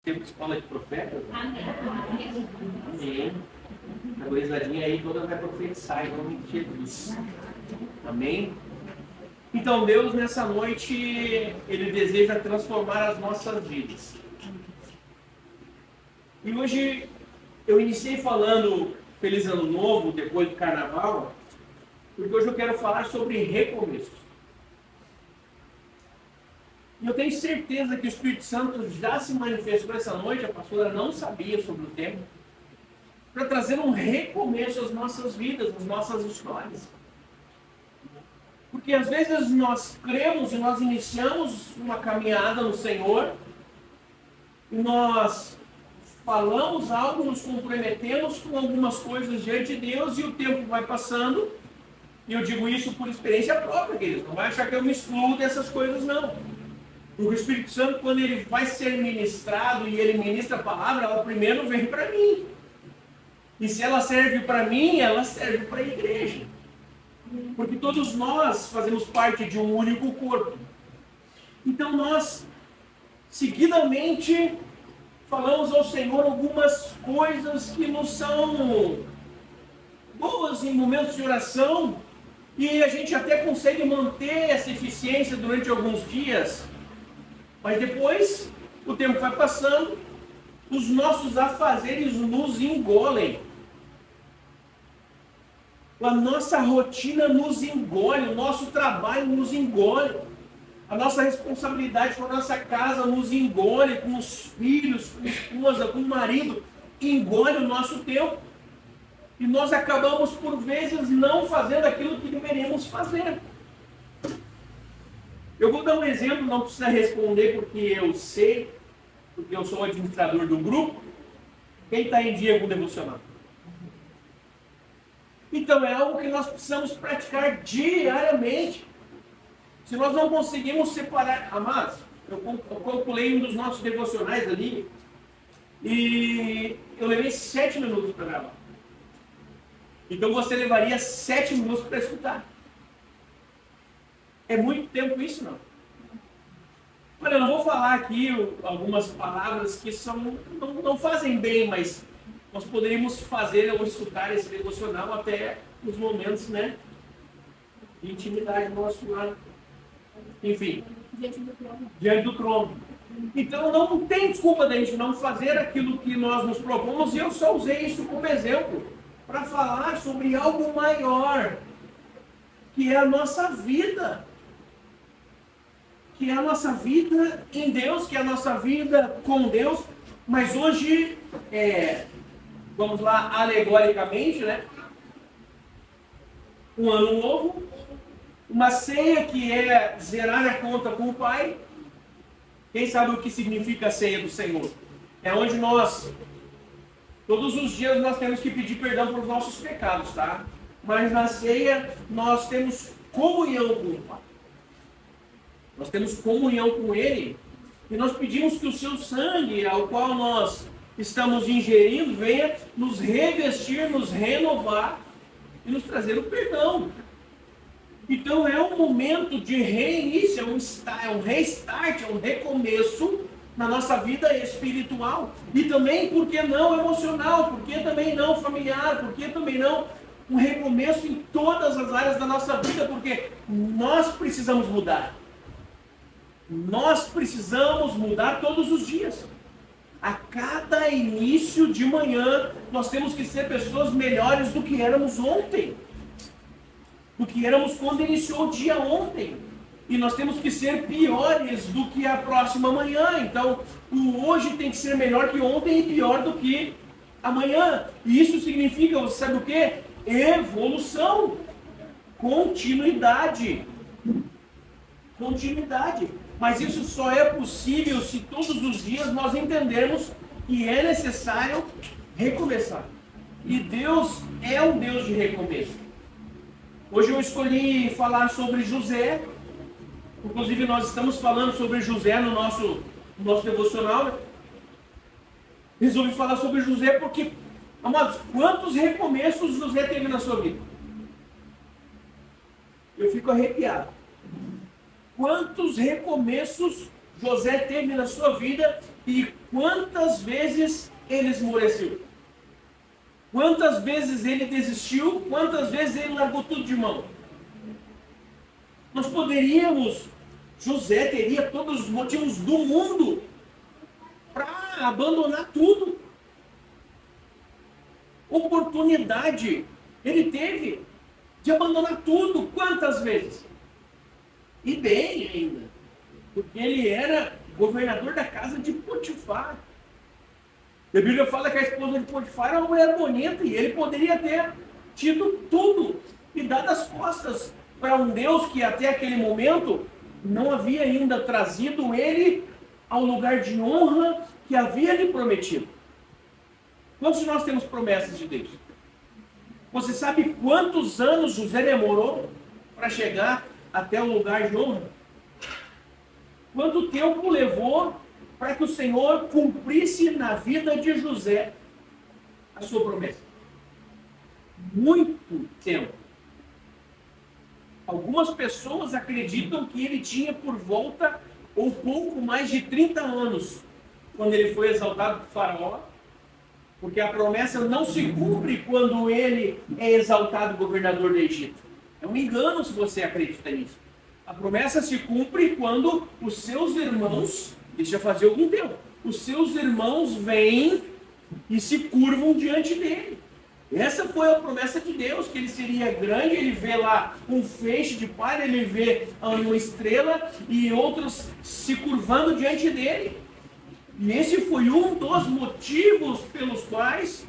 Tempo de escola de profetas. Amém. A gurizadinha aí toda vai profetizar em nome de Jesus. Amém? Então Deus nessa noite, Ele deseja transformar as nossas vidas. E hoje eu iniciei falando Feliz Ano Novo, depois do Carnaval, porque hoje eu quero falar sobre recomeços. E eu tenho certeza que o Espírito Santo já se manifestou essa noite, a pastora não sabia sobre o tema, para trazer um recomeço às nossas vidas, às nossas histórias. Porque às vezes nós cremos e nós iniciamos uma caminhada no Senhor, e nós falamos algo, nos comprometemos com algumas coisas diante de Deus, e o tempo vai passando, e eu digo isso por experiência própria, queridos, não vai achar que eu me excluo dessas coisas, não. Porque o Espírito Santo, quando ele vai ser ministrado e ele ministra a palavra, ela primeiro vem para mim. E se ela serve para mim, ela serve para a igreja. Porque todos nós fazemos parte de um único corpo. Então nós, seguidamente, falamos ao Senhor algumas coisas que nos são boas em momentos de oração. E a gente até consegue manter essa eficiência durante alguns dias. Mas depois, o tempo vai passando, os nossos afazeres nos engolem. A nossa rotina nos engole, o nosso trabalho nos engole. A nossa responsabilidade com a nossa casa nos engole, com os filhos, com a esposa, com o marido, engole o nosso tempo. E nós acabamos, por vezes, não fazendo aquilo que deveríamos fazer. Eu vou dar um exemplo, não precisa responder porque eu sei, porque eu sou o administrador do grupo. Quem está em dia com o devocional? Então é algo que nós precisamos praticar diariamente. Se nós não conseguimos separar, amados, eu calculei um dos nossos devocionais ali e eu levei 7 minutos para gravar. Então você levaria 7 minutos para escutar. É muito tempo isso, não? Olha, eu não vou falar aqui algumas palavras que não fazem bem, mas nós poderíamos fazer ou escutar esse devocional até nos momentos, né, de intimidade do nosso lar. Enfim, diante do trono. Então não tem desculpa da gente não fazer aquilo que nós nos propomos, e eu só usei isso como exemplo para falar sobre algo maior, que é a nossa vida. Que é a nossa vida em Deus, que é a nossa vida com Deus. Mas hoje, vamos lá, alegoricamente, né? Um ano novo, uma ceia que é zerar a conta com o Pai. Quem sabe o que significa a ceia do Senhor? É onde nós, todos os dias nós temos que pedir perdão por nossos pecados, tá? Mas na ceia nós temos comunhão com o Pai. Nós temos comunhão com Ele e nós pedimos que o seu sangue, ao qual nós estamos ingerindo, venha nos revestir, nos renovar e nos trazer o perdão. Então é um momento de reinício, é um restart, é um recomeço na nossa vida espiritual e também, por que não, emocional, por que também não familiar, por que também não um recomeço em todas as áreas da nossa vida, porque nós precisamos mudar. Nós precisamos mudar todos os dias. A cada início de manhã, nós temos que ser pessoas melhores do que éramos ontem. Do que éramos quando iniciou o dia ontem. E nós temos que ser piores do que a próxima manhã. Então, o hoje tem que ser melhor que ontem e pior do que amanhã. E isso significa, você sabe o quê? Evolução. Continuidade. Continuidade. Mas isso só é possível se todos os dias nós entendermos que é necessário recomeçar. E Deus é um Deus de recomeço. Hoje eu escolhi falar sobre José. Inclusive nós estamos falando sobre José no nosso devocional, né? Resolvi falar sobre José porque, amados, quantos recomeços José teve na sua vida? Eu fico arrepiado. Quantos recomeços José teve na sua vida e quantas vezes ele esmoreceu? Quantas vezes ele desistiu? Quantas vezes ele largou tudo de mão? Nós poderíamos, José teria todos os motivos do mundo para abandonar tudo. Oportunidade ele teve de abandonar tudo. Quantas vezes? E bem ainda, porque ele era governador da casa de Potifar. A Bíblia fala que a esposa de Potifar era uma mulher bonita e ele poderia ter tido tudo e dado as costas para um Deus que até aquele momento não havia ainda trazido ele ao lugar de honra que havia lhe prometido. Quantos de nós temos promessas de Deus? Você sabe quantos anos José demorou para chegar até o lugar de honra? Quanto tempo levou para que o Senhor cumprisse na vida de José a sua promessa? Muito tempo. Algumas pessoas acreditam que ele tinha por volta ou pouco mais de 30 anos quando ele foi exaltado por Faraó, porque a promessa não se cumpre quando ele é exaltado governador do Egito. É um engano se você acredita nisso. A promessa se cumpre quando os seus irmãos, isso já fazia algum tempo, os seus irmãos vêm e se curvam diante dele. Essa foi a promessa de Deus, que ele seria grande. Ele vê lá um feixe de palha, ele vê uma estrela e outros se curvando diante dele. E esse foi um dos motivos pelos quais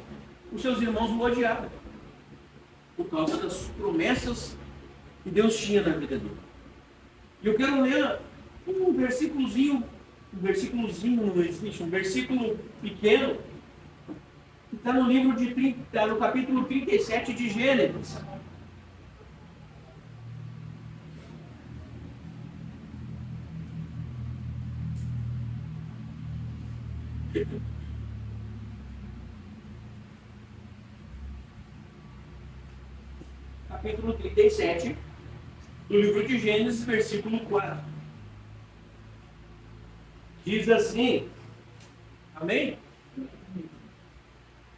os seus irmãos o odiaram. Por causa das promessas que Deus tinha na vida dele. E eu quero ler um versículozinho não existe, um versículo pequeno, que está no livro no capítulo 37 de Gênesis. Capítulo 37 do livro de Gênesis, versículo 4. Diz assim, amém?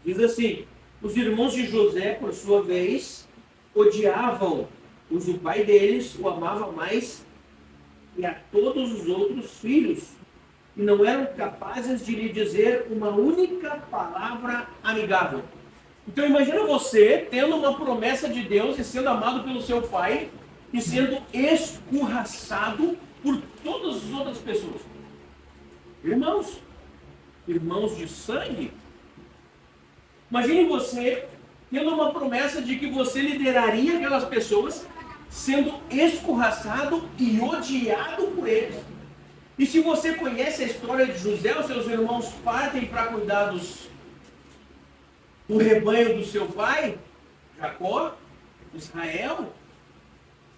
Diz assim: os irmãos de José, por sua vez, odiavam, pois o pai deles o amava mais e a todos os outros filhos, e não eram capazes de lhe dizer uma única palavra amigável. Então imagina você tendo uma promessa de Deus e sendo amado pelo seu pai e sendo escorraçado por todas as outras pessoas. Irmãos de sangue. Imagine você tendo uma promessa de que você lideraria aquelas pessoas, sendo escorraçado e odiado por eles. E se você conhece a história de José, os seus irmãos partem para cuidar do rebanho do seu pai, Jacó, Israel.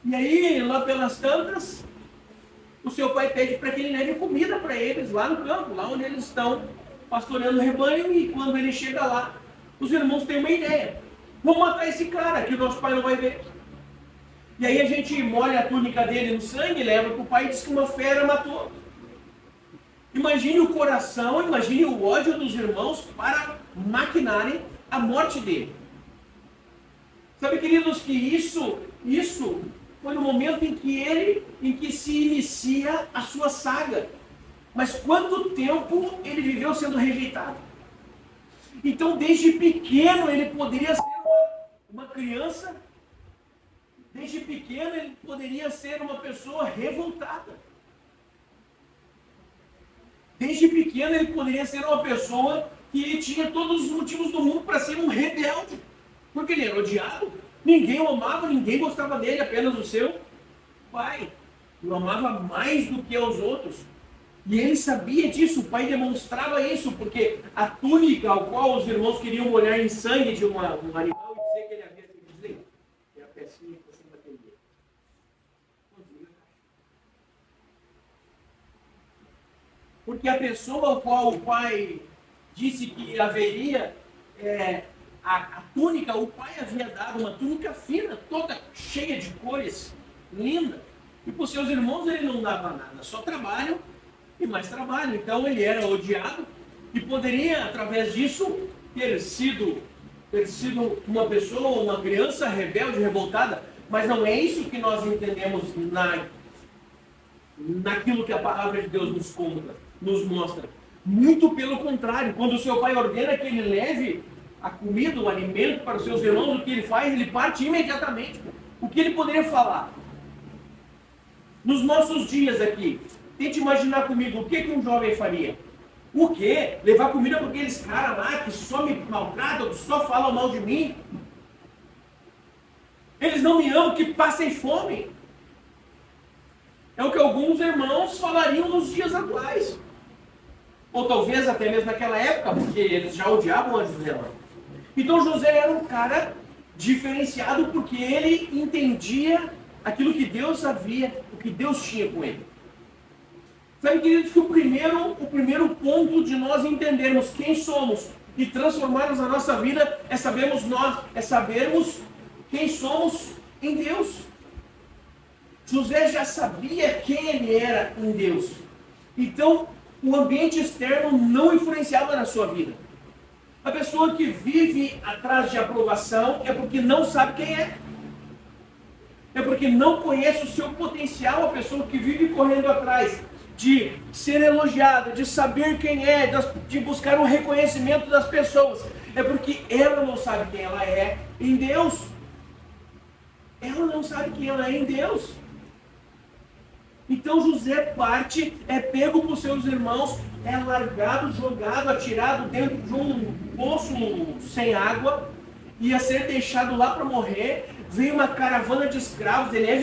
E aí, lá pelas tantas, o seu pai pede para que ele leve comida para eles lá no campo, lá onde eles estão pastoreando o rebanho. E quando ele chega lá, os irmãos têm uma ideia: vamos matar esse cara que o nosso pai não vai ver. E aí a gente molha a túnica dele no sangue, leva para o pai e diz que uma fera matou. Imagine o coração, imagine o ódio dos irmãos para maquinarem a morte dele. Sabe, queridos, que isso foi no momento em que se inicia a sua saga. Mas quanto tempo ele viveu sendo rejeitado? Então, desde pequeno, ele poderia ser uma criança. Desde pequeno, ele poderia ser uma pessoa revoltada. Desde pequeno, ele poderia ser uma pessoa que tinha todos os motivos do mundo para ser um rebelde. Porque ele era odiado. Ninguém o amava, ninguém gostava dele, apenas o seu pai. O amava mais do que aos outros. E ele sabia disso, o pai demonstrava isso, porque a túnica ao qual os irmãos queriam molhar em sangue de um animal e dizer que ele havia sido desleal. É a pecinha que você bateria. Porque a pessoa ao qual o pai disse que haveria a túnica, o pai havia dado uma túnica fina, toda cheia de cores, linda. E para os seus irmãos ele não dava nada, só trabalho e mais trabalho. Então ele era odiado e poderia, através disso, ter sido uma pessoa, uma criança rebelde, revoltada, mas não é isso que nós entendemos naquilo que a palavra de Deus nos mostra. Muito pelo contrário, quando o seu pai ordena que ele leve a comida, o alimento para os seus irmãos, o que ele faz? Ele parte imediatamente. O que ele poderia falar? Nos nossos dias aqui, tente imaginar comigo o que um jovem faria. O quê? Levar comida para aqueles caras lá que só me maltratam, que só falam mal de mim? Eles não me amam, que passem fome. É o que alguns irmãos falariam nos dias atuais. Ou talvez até mesmo naquela época, porque eles já odiavam a José. Então José era um cara diferenciado porque ele entendia aquilo que Deus sabia, o que Deus tinha com ele. Sabe, queridos, que o primeiro ponto de nós entendermos quem somos e transformarmos a nossa vida é sabermos quem somos em Deus. José já sabia quem ele era em Deus. Então, o ambiente externo não influenciava na sua vida. A pessoa que vive atrás de aprovação é porque não sabe quem é. É porque não conhece o seu potencial. A pessoa que vive correndo atrás de ser elogiada, de saber quem é, de buscar um reconhecimento das pessoas, é porque ela não sabe quem ela é em Deus. Ela não sabe quem ela é em Deus. Então José parte, é pego por seus irmãos, é largado, jogado, atirado dentro de um poço sem água, ia ser deixado lá para morrer. Vem uma caravana de escravos, ele é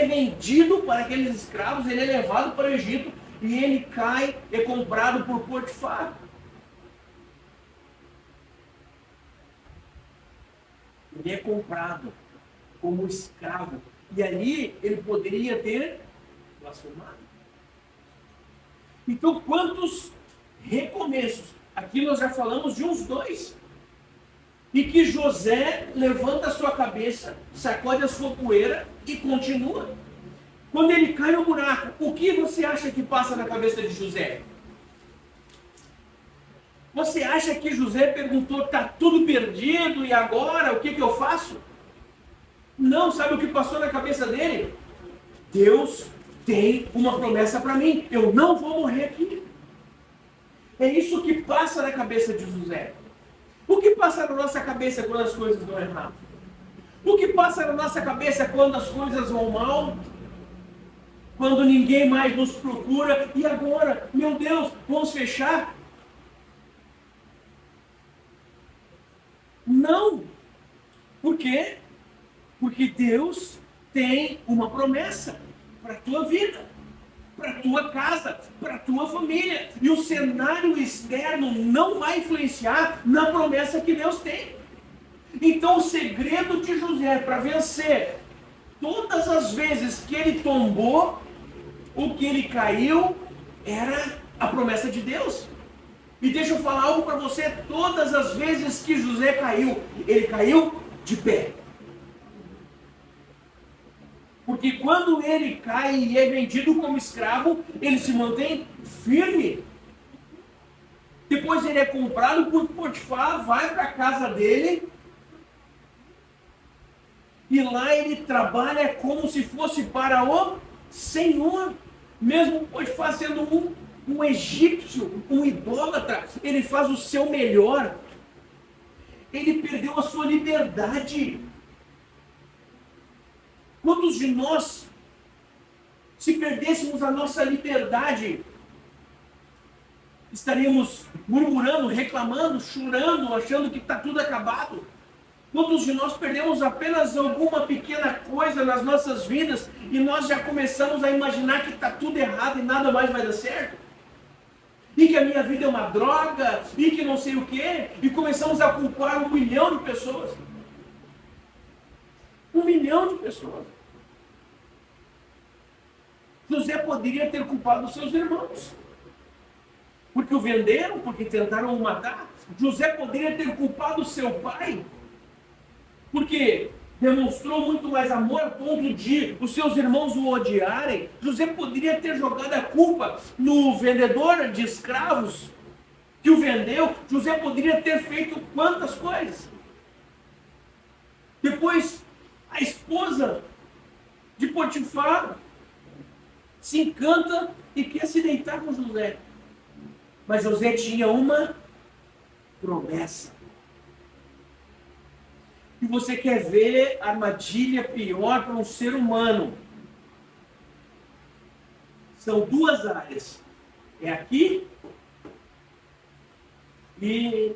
vendido para aqueles escravos, ele é levado para o Egito e ele cai, é comprado por Potifar. Ele é comprado como escravo. E ali ele poderia ter blasfemado. Então, quantos recomeços? Aqui nós já falamos de uns 2. E que José levanta a sua cabeça, sacode a sua poeira e continua. Quando ele cai no buraco, o que você acha que passa na cabeça de José? Você acha que José perguntou, está tudo perdido e agora o que eu faço? Não, sabe o que passou na cabeça dele? Deus tem uma promessa para mim, eu não vou morrer aqui. É isso que passa na cabeça de José. O que passa na nossa cabeça quando as coisas dão errado? O que passa na nossa cabeça quando as coisas vão mal? Quando ninguém mais nos procura? E agora? Meu Deus, vamos fechar? Não. Por quê? Porque Deus tem uma promessa para a tua vida, para a tua casa, para a tua família. E o cenário externo não vai influenciar na promessa que Deus tem. Então o segredo de José para vencer todas as vezes que ele tombou, ou que ele caiu, era a promessa de Deus. E deixa eu falar algo para você, todas as vezes que José caiu, ele caiu de pé. Porque quando ele cai e é vendido como escravo, ele se mantém firme. Depois ele é comprado por Potifar, vai para a casa dele. E lá ele trabalha como se fosse para o Senhor. Mesmo Potifar sendo um egípcio, um idólatra, ele faz o seu melhor. Ele perdeu a sua liberdade. Quantos de nós, se perdêssemos a nossa liberdade, estaríamos murmurando, reclamando, chorando, achando que está tudo acabado? Quantos de nós perdemos apenas alguma pequena coisa nas nossas vidas e nós já começamos a imaginar que está tudo errado e nada mais vai dar certo? E que a minha vida é uma droga, e que não sei o quê, e começamos a culpar 1 milhão de pessoas. 1 milhão de pessoas. José poderia ter culpado os seus irmãos, porque o venderam, porque tentaram o matar. José poderia ter culpado o seu pai, porque demonstrou muito mais amor a ponto de os seus irmãos o odiarem. José poderia ter jogado a culpa no vendedor de escravos que o vendeu. José poderia ter feito quantas coisas. Depois, a esposa de Potifar se encanta e quer se deitar com José. Mas José tinha uma promessa. E você quer ver armadilha pior para um ser humano? São duas áreas. É aqui e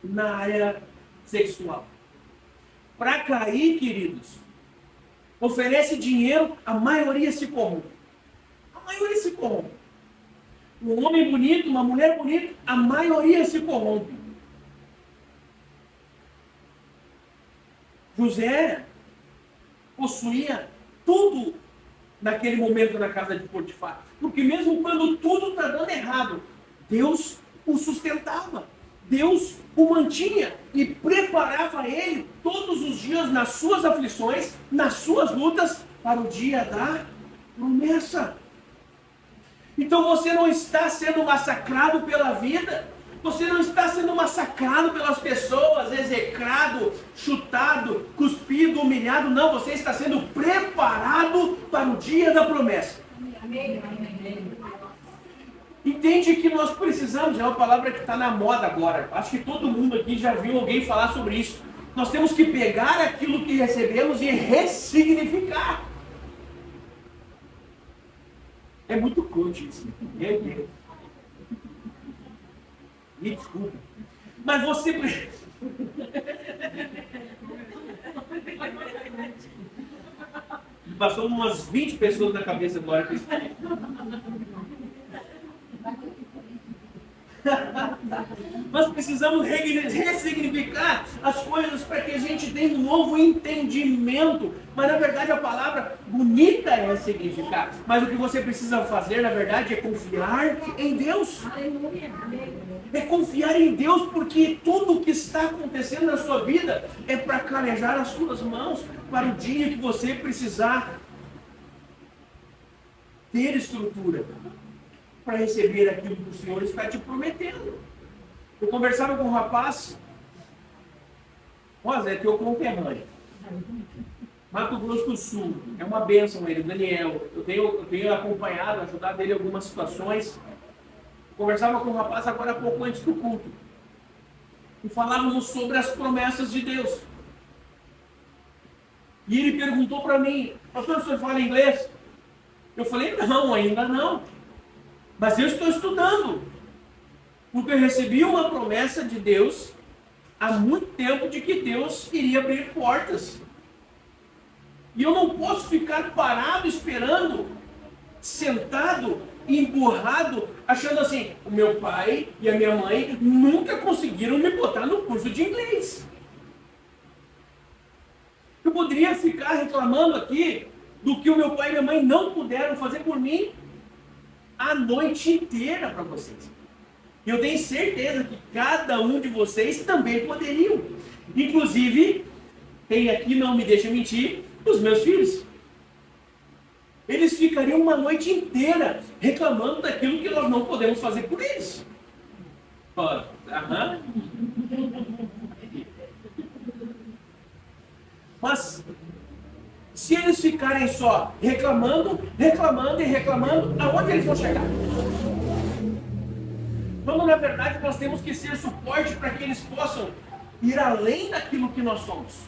na área sexual. Para cair, queridos, oferece dinheiro, a maioria se corrompe. A maioria se corrompe. Um homem bonito, uma mulher bonita, a maioria se corrompe. José possuía tudo naquele momento na casa de Potifar. Porque mesmo quando tudo está dando errado, Deus o sustentava. Deus o mantinha e preparava ele todos os dias nas suas aflições, nas suas lutas, para o dia da promessa. Então você não está sendo massacrado pela vida, você não está sendo massacrado pelas pessoas, execrado, chutado, cuspido, humilhado. Não, você está sendo preparado para o dia da promessa. Amém. Entende que nós precisamos, é uma palavra que está na moda agora. Acho que todo mundo aqui já viu alguém falar sobre isso. Nós temos que pegar aquilo que recebemos e ressignificar. É muito coach isso. Me desculpa. Mas você... Passou umas 20 pessoas na cabeça agora. Nós precisamos ressignificar as coisas para que a gente tenha um novo entendimento. Mas na verdade a palavra bonita é ressignificar. Mas o que você precisa fazer, na verdade, é confiar em Deus. É confiar em Deus, porque tudo o que está acontecendo na sua vida é para calejar as suas mãos para o dia que você precisar ter estrutura para receber aquilo que o Senhor está te prometendo. Eu conversava com um rapaz, Zé, teu conterrâneo, Mato Grosso do Sul, é uma bênção ele, Daniel. Eu tenho acompanhado, ajudado ele em algumas situações. Eu conversava com um rapaz agora há pouco antes do culto, e falávamos sobre as promessas de Deus. E ele perguntou para mim: pastor, o senhor fala inglês? Eu falei: não, ainda não. Mas eu estou estudando, porque eu recebi uma promessa de Deus há muito tempo de que Deus iria abrir portas. E eu não posso ficar parado esperando, sentado, emburrado, achando assim: o meu pai e a minha mãe nunca conseguiram me botar no curso de inglês. Eu poderia ficar reclamando aqui do que o meu pai e minha mãe não puderam fazer por mim a noite inteira para vocês. E eu tenho certeza que cada um de vocês também poderiam. Inclusive, tem aqui, não me deixa mentir, os meus filhos. Eles ficariam uma noite inteira reclamando daquilo que nós não podemos fazer por eles. Mas se eles ficarem só reclamando, aonde eles vão chegar? Quando na verdade nós temos que ser suporte para que eles possam ir além daquilo que nós somos.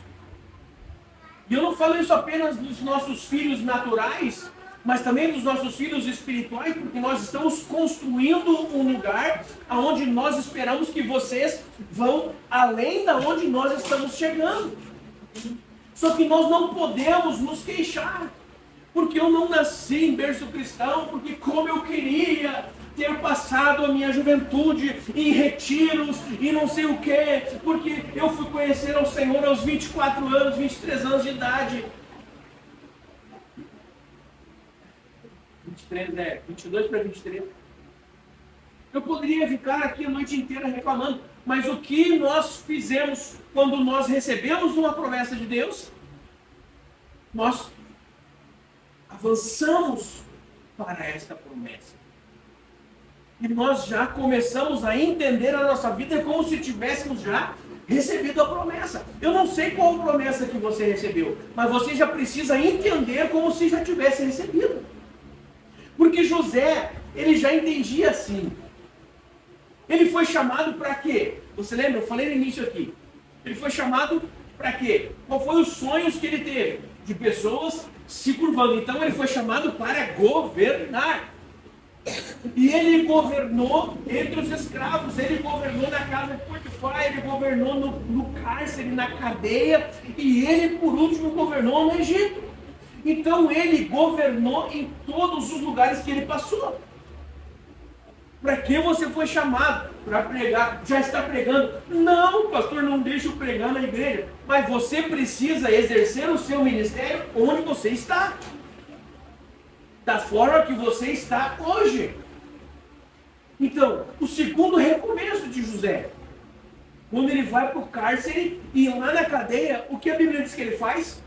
E eu não falo isso apenas dos nossos filhos naturais, mas também dos nossos filhos espirituais, porque nós estamos construindo um lugar onde nós esperamos que vocês vão além da onde nós estamos chegando. Só que nós não podemos nos queixar, porque eu não nasci em berço cristão, porque como eu queria ter passado a minha juventude em retiros e não sei o que, porque eu fui conhecer ao Senhor aos 24 anos, 23 anos de idade. 22 para 23. Eu poderia ficar aqui a noite inteira reclamando, mas o que nós fizemos quando nós recebemos uma promessa de Deus? nós avançamos para esta promessa. E nós já começamos a entender a nossa vida como se tivéssemos já recebido a promessa. Eu não sei qual promessa que você recebeu, mas você já precisa entender como se já tivesse recebido. Porque José, ele já entendia assim. Ele foi chamado para quê? Você lembra? Eu falei no início aqui. Ele foi chamado para quê? Qual foi os sonhos que ele teve? De pessoas se curvando. Então ele foi chamado para governar. E ele governou entre os escravos, ele governou na casa de Potifar, ele governou no cárcere, na cadeia, e ele, por último, governou no Egito. Então ele governou em todos os lugares que ele passou. Para que você foi chamado? Para pregar. Já está pregando? Não, pastor, não deixa eu pregar na igreja. Mas você precisa exercer o seu ministério onde você está. Da forma que você está hoje. Então, o segundo recomeço de José. Quando ele vai para o cárcere e lá na cadeia, o que a Bíblia diz que ele faz?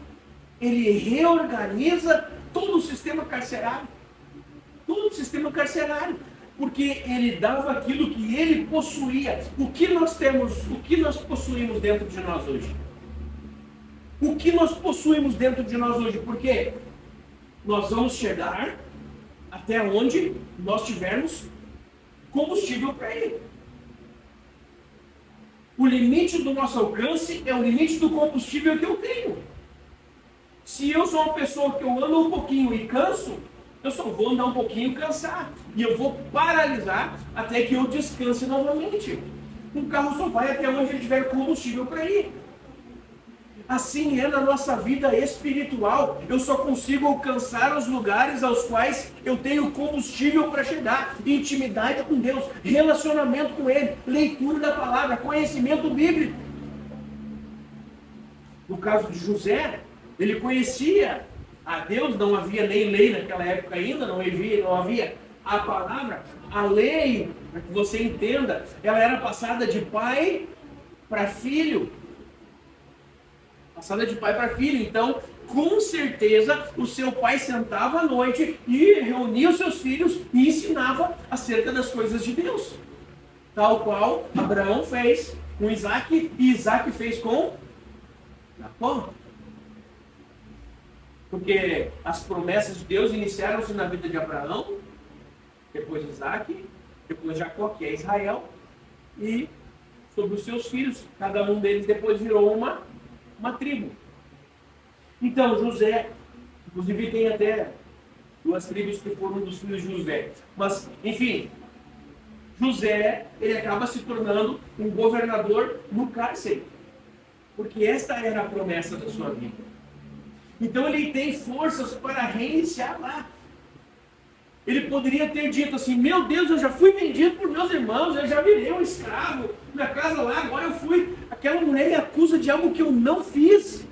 Ele reorganiza todo o sistema carcerário. Todo o sistema carcerário. Porque ele dava aquilo que ele possuía. O que nós temos, o que nós possuímos dentro de nós hoje? O que nós possuímos dentro de nós hoje? Porque nós vamos chegar até onde nós tivermos combustível para ir. O limite do nosso alcance é o limite do combustível que eu tenho. Se eu sou uma pessoa que eu ando um pouquinho e canso, eu só vou andar um pouquinho e cansar. E eu vou paralisar até que eu descanse novamente. Um carro só vai até onde ele tiver combustível para ir. Assim é na nossa vida espiritual. Eu só consigo alcançar os lugares aos quais eu tenho combustível para chegar. Intimidade com Deus, relacionamento com Ele, leitura da palavra, conhecimento bíblico. No caso de José, ele conhecia a Deus, não havia nem lei naquela época ainda, não havia a palavra. A lei, para que você entenda, ela era passada de pai para filho. Passada de pai para filho. Então, com certeza, o seu pai sentava à noite e reunia os seus filhos e ensinava acerca das coisas de Deus. Tal qual Abraão fez com Isaac e Isaac fez com Jacó. Porque as promessas de Deus iniciaram-se na vida de Abraão, depois Isaac, depois Jacó, que é Israel, e sobre os seus filhos. Cada um deles depois virou uma tribo. Então, José, inclusive tem até 2 tribos que foram dos filhos de José. Mas, enfim, José, ele acaba se tornando um governador no cárcere. Porque esta era a promessa da sua vida. Então ele tem forças para reiniciar lá. Ele poderia ter dito assim: meu Deus, eu já fui vendido por meus irmãos, eu já virei um escravo, minha casa lá, agora eu fui. Aquela mulher me acusa de algo que eu não fiz.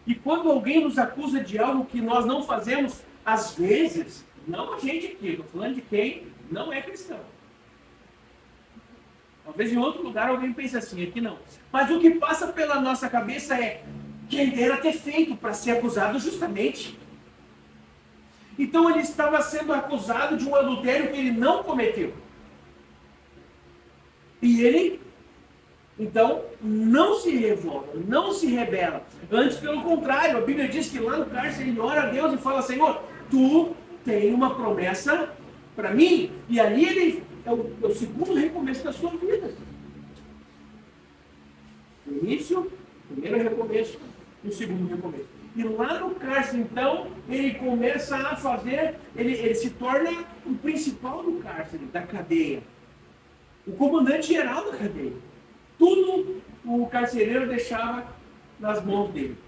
E quando alguém nos acusa de algo que nós não fazemos, às vezes, não a gente aqui, estou falando de quem não é cristão. Talvez em outro lugar alguém pense assim, aqui não. Mas o que passa pela nossa cabeça é: quem dera ter feito para ser acusado justamente. Então ele estava sendo acusado de um adultério que ele não cometeu. E ele, então, não se revolta, não se rebela. Antes, pelo contrário, a Bíblia diz que lá no cárcere ele ora a Deus e fala: Senhor, tu tem uma promessa para mim. E ali ele é o segundo recomeço da sua vida. Início, primeiro recomeço e o segundo recomeço. E lá no cárcere, então, ele começa a fazer, ele se torna o principal do cárcere, da cadeia. O comandante geral da cadeia. Tudo o carcereiro deixava nas mãos dele.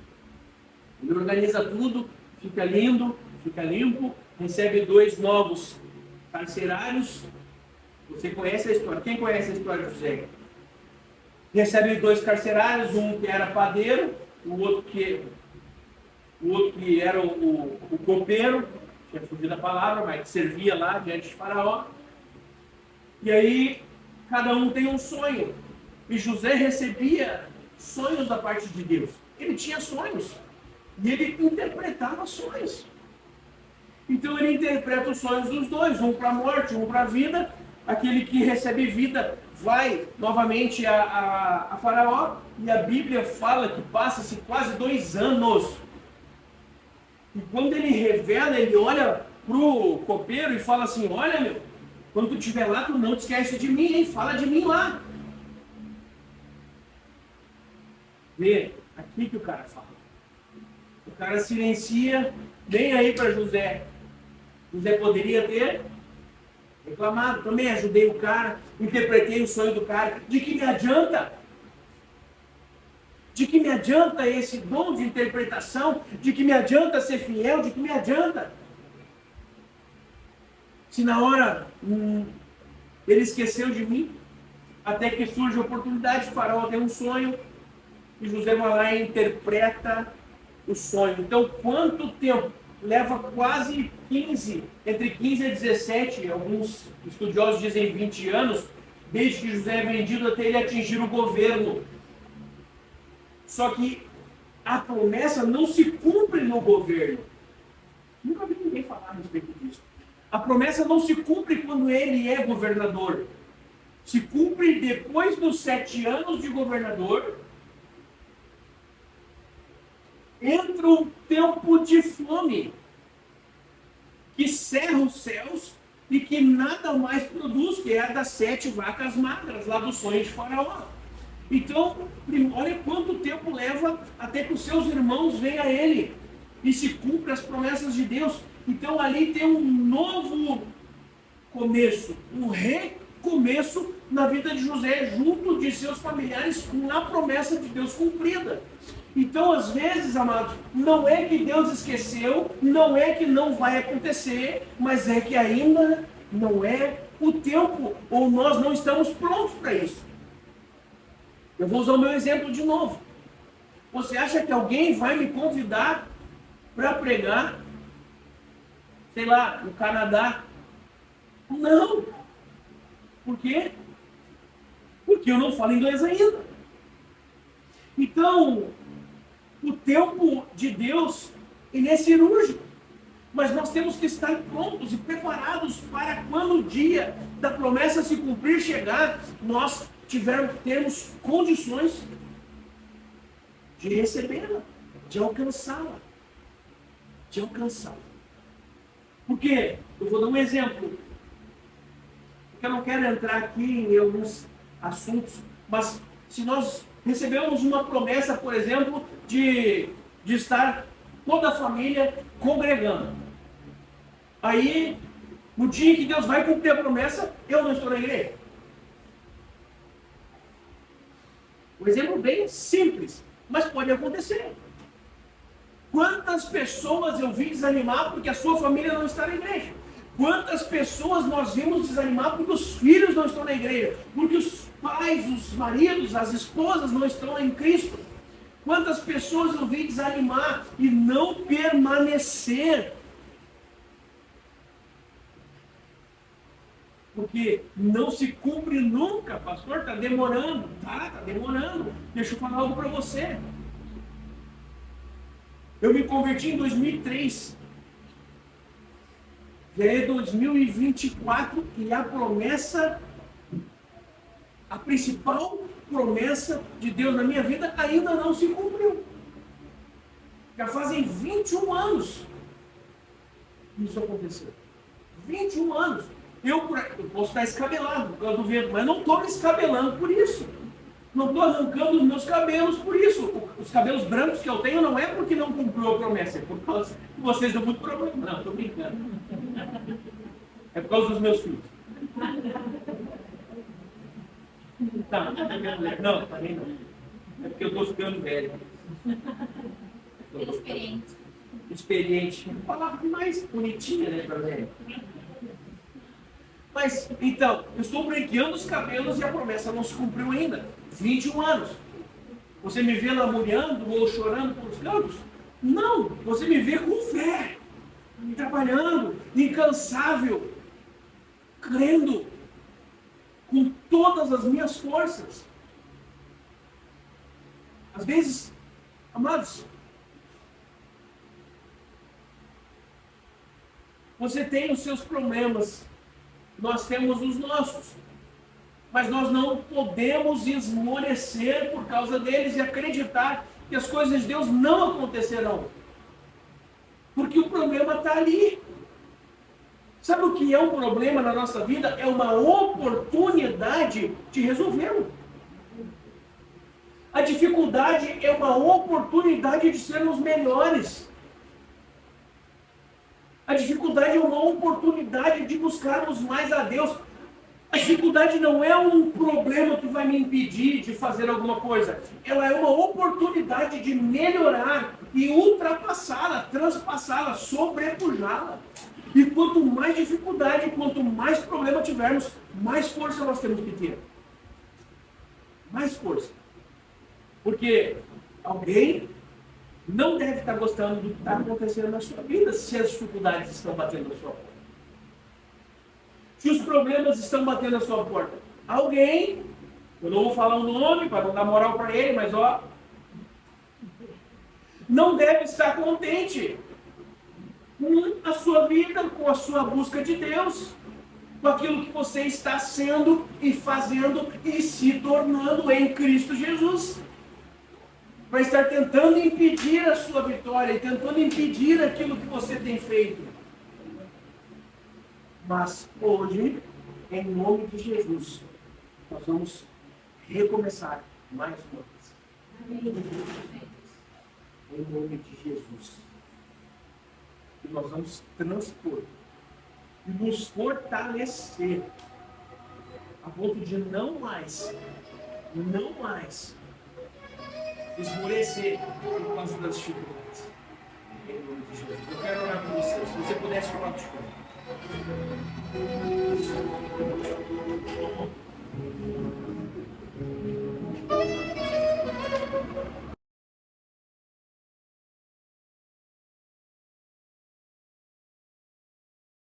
Ele organiza tudo, fica lindo, fica limpo, recebe 2 novos carcerários. Você conhece a história? Quem conhece a história de José? Recebe 2 carcerários, um que era padeiro, o outro que era o copeiro, tinha fugido da palavra, mas que servia lá diante de Faraó. E aí, cada um tem um sonho. E José recebia sonhos da parte de Deus. Ele tinha sonhos. E ele interpretava sonhos. Então ele interpreta os sonhos dos dois, um para a morte, um para a vida. Aquele que recebe vida vai novamente a Faraó. E a Bíblia fala que passa-se quase 2 anos. E quando ele revela, ele olha para o copeiro e fala assim: olha, meu, quando tu estiver lá, tu não te esquece de mim, hein? Fala de mim lá. Vê, aqui que o cara fala. O cara silencia, nem aí para José. José poderia ter reclamado. Também ajudei o cara, interpretei o sonho do cara. De que me adianta? De que me adianta esse dom de interpretação? De que me adianta ser fiel? De que me adianta? Se na hora ele esqueceu de mim, até que surge a oportunidade, o faraó tem um sonho, e José vai lá e interpreta o sonho. Então, quanto tempo? Leva quase 15, entre 15 e 17, alguns estudiosos dizem 20 anos, desde que José é vendido até ele atingir o governo. Só que a promessa não se cumpre no governo. Nunca vi ninguém falar a respeito disso. A promessa não se cumpre quando ele é governador. Se cumpre depois dos 7 anos de governador. Entra um tempo de fome que cerra os céus e que nada mais produz, que é a das 7 vacas magras lá do sonho de Faraó. Então, olha quanto tempo leva até que os seus irmãos venham a ele e se cumpram as promessas de Deus. Então ali tem um novo começo, um recomeço na vida de José, junto de seus familiares, com a promessa de Deus cumprida. Então, às vezes, amados, não é que Deus esqueceu, não é que não vai acontecer, mas é que ainda não é o tempo, ou nós não estamos prontos para isso. Eu vou usar o meu exemplo de novo. Você acha que alguém vai me convidar para pregar, sei lá, no Canadá? Não. Por quê? Porque eu não falo inglês ainda. Então, o tempo de Deus, ele é cirúrgico. Mas nós temos que estar prontos e preparados para quando o dia da promessa se cumprir, chegar, nós termos condições de recebê-la, de alcançá-la. De alcançá-la. Porque, eu vou dar um exemplo, porque eu não quero entrar aqui em alguns assuntos, mas se nós recebemos uma promessa, por exemplo, de estar toda a família congregando. Aí, no dia que Deus vai cumprir a promessa, eu não estou na igreja. Um exemplo bem simples, mas pode acontecer. Quantas pessoas eu vi desanimar porque a sua família não está na igreja? Quantas pessoas nós vimos desanimar porque os filhos não estão na igreja? Porque os pais, os maridos, as esposas não estão em Cristo? Quantas pessoas eu vi desanimar e não permanecer? Porque não se cumpre nunca, pastor, está demorando. Tá demorando. Deixa eu falar algo para você. Eu me converti em 2003. Já é 2024 e a promessa, a principal promessa de Deus na minha vida ainda não se cumpriu. Já fazem 21 anos que isso aconteceu. 21 anos. Eu posso estar escabelado por causa do vento, mas não estou me escabelando por isso. Não estou arrancando os meus cabelos por isso. Os cabelos brancos que eu tenho não é porque não cumpriu a promessa, é por causa que vocês dão muito problema. Não, estou brincando. É por causa dos meus filhos. Não, também não. É porque eu estou ficando velho. Experiente. Uma palavra mais bonitinha, né, para velho. Mas, então, eu estou branqueando os cabelos e a promessa não se cumpriu ainda. 21 anos. Você me vê lamuriando ou chorando pelos cantos? Não, você me vê com fé, trabalhando, incansável, crendo, com todas as minhas forças. Às vezes, amados, você tem os seus problemas, nós temos os nossos. Mas nós não podemos esmorecer por causa deles e acreditar que as coisas de Deus não acontecerão. Porque o problema está ali. Sabe o que é um problema na nossa vida? É uma oportunidade de resolvê-lo. A dificuldade é uma oportunidade de sermos melhores. A dificuldade é uma oportunidade de buscarmos mais a Deus. A dificuldade não é um problema que vai me impedir de fazer alguma coisa. Ela é uma oportunidade de melhorar e ultrapassá-la, transpassá-la, sobrepujá-la. E quanto mais dificuldade, quanto mais problema tivermos, mais força nós temos que ter. Mais força. Porque alguém não deve estar gostando do que está acontecendo na sua vida se as dificuldades estão batendo na sua porta. Se os problemas estão batendo na sua porta. Alguém, eu não vou falar o nome para não dar moral para ele, mas não deve estar contente com a sua vida, com a sua busca de Deus, com aquilo que você está sendo e fazendo e se tornando em Cristo Jesus. Vai estar tentando impedir a sua vitória e tentando impedir aquilo que você tem feito. Mas hoje, em nome de Jesus, nós vamos recomeçar mais uma vez. Em nome de Jesus. E nós vamos transpor e nos fortalecer a ponto de não mais esmorecer por causa das dificuldades. Em nome de Jesus. Eu quero orar por você. Se você pudesse falar de